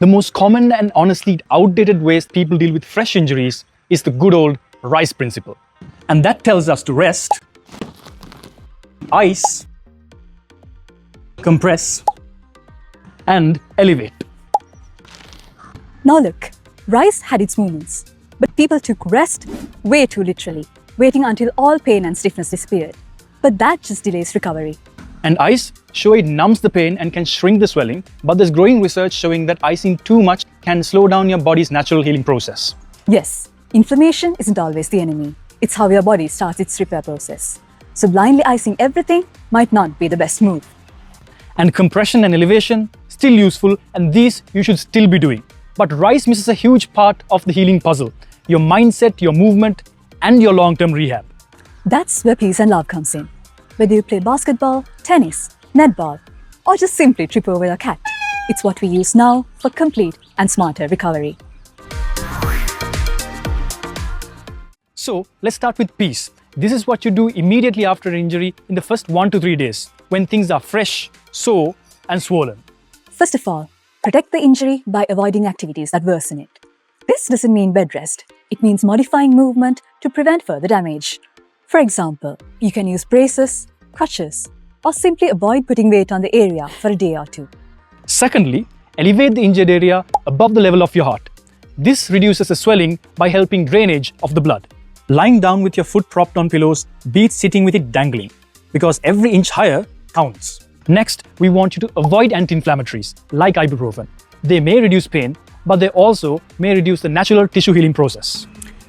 The most common and honestly outdated ways people deal with fresh injuries is the good old RICE principle. And that tells us to rest, ice, compress, and elevate. Now look, RICE had its moments, but people took rest way too literally, waiting until all pain and stiffness disappeared. But that just delays recovery. And ice, sure, it numbs the pain and can shrink the swelling, but there's growing research showing that icing too much can slow down your body's natural healing process. Yes, inflammation isn't always the enemy. It's how your body starts its repair process. So blindly icing everything might not be the best move. And compression and elevation, still useful, and these you should still be doing. But RICE misses a huge part of the healing puzzle: your mindset, your movement, and your long-term rehab. That's where peace and love comes in. Whether you play basketball, tennis, netball, or just simply trip over a cat, it's what we use now for complete and smarter recovery. So let's start with peace. This is what you do immediately after an injury in the first 1 to 3 days, when things are fresh, sore, and swollen. First of all, protect the injury by avoiding activities that worsen it. This doesn't mean bed rest. It means modifying movement to prevent further damage. For example, you can use braces, crutches, or simply avoid putting weight on the area for a day or two. Secondly, elevate the injured area above the level of your heart. This reduces the swelling by helping drainage of the blood. Lying down with your foot propped on pillows beats sitting with it dangling, because every inch higher counts. Next, we want you to avoid anti-inflammatories like ibuprofen. They may reduce pain, but they also may reduce the natural tissue healing process.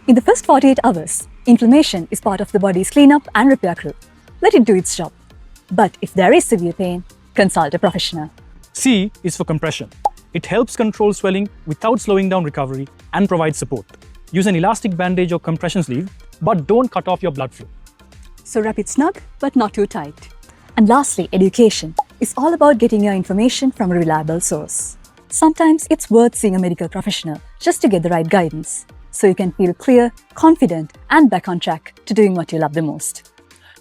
In the first 48 hours, inflammation is part of the body's cleanup and repair crew. Let it do its job. But if there is severe pain, consult a professional. C is for compression. It helps control swelling without slowing down recovery and provides support. Use an elastic bandage or compression sleeve, but don't cut off your blood flow. So wrap it snug, but not too tight. And lastly, education is all about getting your information from a reliable source. Sometimes it's worth seeing a medical professional just to get the right guidance, so you can feel clear, confident, and back on track to doing what you love the most.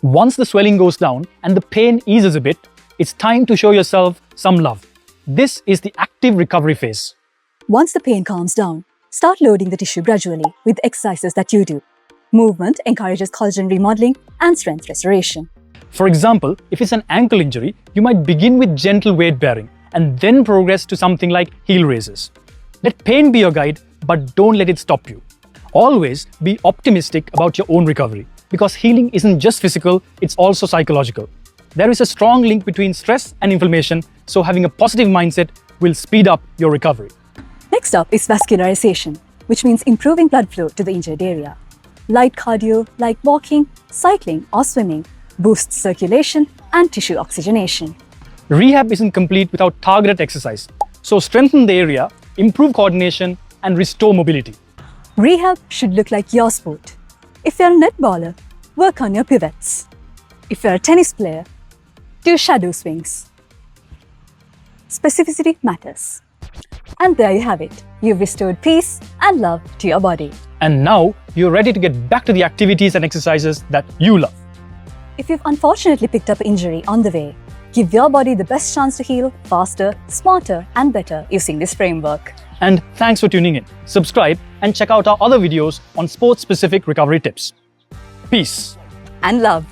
Once the swelling goes down and the pain eases a bit, it's time to show yourself some love. This is the active recovery phase. Once the pain calms down, start loading the tissue gradually with exercises that you do. Movement encourages collagen remodeling and strength restoration. For example, if it's an ankle injury, you might begin with gentle weight bearing and then progress to something like heel raises. Let pain be your guide, but don't let it stop you. Always be optimistic about your own recovery, because healing isn't just physical, it's also psychological. There is a strong link between stress and inflammation, so having a positive mindset will speed up your recovery. Next up is vascularization, which means improving blood flow to the injured area. Light cardio like walking, cycling, or swimming boosts circulation and tissue oxygenation. Rehab isn't complete without targeted exercise, so strengthen the area, improve coordination, and restore mobility. Rehab should look like your sport. If you're a netballer, work on your pivots. If you're a tennis player, do shadow swings. Specificity matters. And there you have it. You've restored peace and love to your body. And now you're ready to get back to the activities and exercises that you love. If you've unfortunately picked up an injury on the way, give your body the best chance to heal faster, smarter, and better using this framework. And thanks for tuning in. Subscribe and check out our other videos on sports-specific recovery tips. Peace. And love.